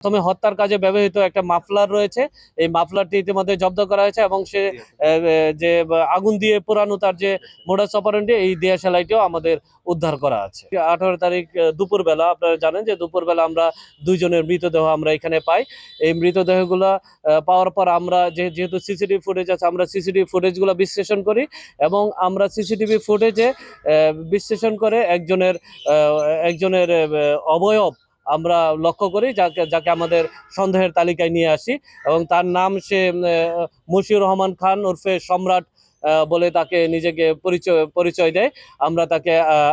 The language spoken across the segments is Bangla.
প্রথমে হত্যার কাজে ব্যবহৃত একটা মাফলার রয়েছে, এই মাফলারটি ইতিমধ্যে জব্দ করা হয়েছে এবং সে যে আগুন দিয়ে পোড়ানো তার যে মোডাস অপারেন্ডি, এই দিয়াশালাইটিও আমাদের উদ্ধার করা আছে। 18 তারিখ দুপুরবেলা, আপনারা জানেন যে দুপুরবেলা আমরা দুইজনের মৃতদেহ আমরা এখানে পাই। এই মৃতদেহগুলো পাওয়ার পর আমরা যেহেতু সিসিটিভি ফুটেজ আছে, আমরা সিসিটিভি ফুটেজগুলো বিশ্লেষণ করি এবং আমরা সিসিটিভি ফুটেজে বিশ্লেষণ করে একজনের অবয়ব আমরা লক্ষ্য করি, যাকে আমাদের সন্দেহের তালিকায় নিয়ে আসি এবং তার নাম সে মশিউর রহমান খান ওরফে সম্রাট বলে তাকে নিজেকে পরিচয় দেয়। আমরা তাকে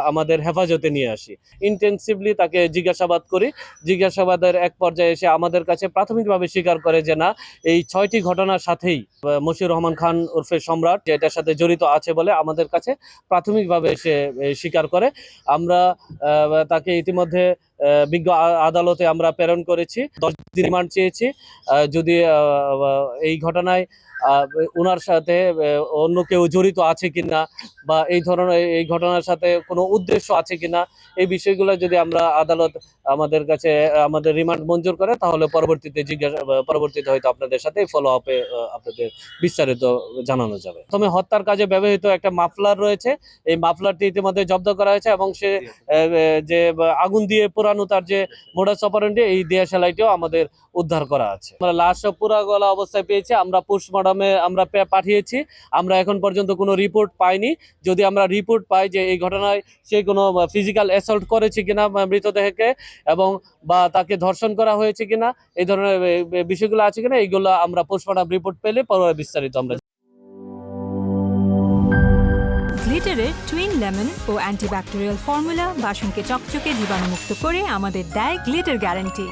আমাদের হেফাজতে নিয়ে আসি, ইন্টেন্সিভলি তাকে জিজ্ঞাসাবাদ করি। জিজ্ঞাসাবাদের এক পর্যায়ে এসে আমাদের কাছে প্রাথমিকভাবে স্বীকার করে যে না, এই 6টি ঘটনার সাথেই মশিউর রহমান খান ওরফে সম্রাট এটার সাথে জড়িত আছে বলে আমাদের কাছে প্রাথমিকভাবে সে স্বীকার করে। আমরা তাকে ইতিমধ্যে বিজ্ঞ আদালতে আমরা প্রেরণ করেছি, 10 দিন রিমান্ড চেয়েছি। যদি এই ঘটনায় ওনার সাথে অন্য কেউ জড়িত আছে কিনা বা এই ঘটনার সাথে কোনো উদ্দেশ্য আছে কিনা, এই বিষয়গুলো যদি আমরা আদালত আমাদের রিমান্ড মঞ্জুর করে, তাহলে পরবর্তীতে হয়তো আপনাদের সাথে ফলো আপে আপনাদের বিস্তারিত জানানো যাবে। প্রথমে হত্যার কাজে ব্যবহৃত একটা মাফলার রয়েছে, এই মাফলারটি ইতিমধ্যে জব্দ করা হয়েছে এবং সে যে আগুন দিয়ে পোড়ানো তার যে মোডাস অপারেন্ডি, এই দিয়াশালাইটিও আমাদের উদ্ধার করা আছে। আমরা লাশ পুরা গলা অবস্থায় পেয়েছি, আমরা পোস্টমর্টমে আমরা পাঠিয়েছি। আমরা এখন পর্যন্ত কোনো রিপোর্ট পাইনি। যদি আমরা রিপোর্ট পাই যে এই ঘটনায় সে কোনো ফিজিক্যাল অ্যাসল্ট করেছে কিনা মৃতদেহকে এবং বা তাকে ধর্ষণ করা হয়েছে কিনা, এই ধরনের বিষয়গুলো আছে কিনা, এইগুলো আমরা পোস্টমর্টম রিপোর্ট পেলে পরে বিস্তারিত আমরা। গ্লিটারের টুইন লেমন ও অ্যান্টিব্যাকটেরিয়াল ফর্মুলা বাসনকে চকচকে জীবাণুমুক্ত করে আমাদের দেয় গ্লিটার গ্যারান্টি।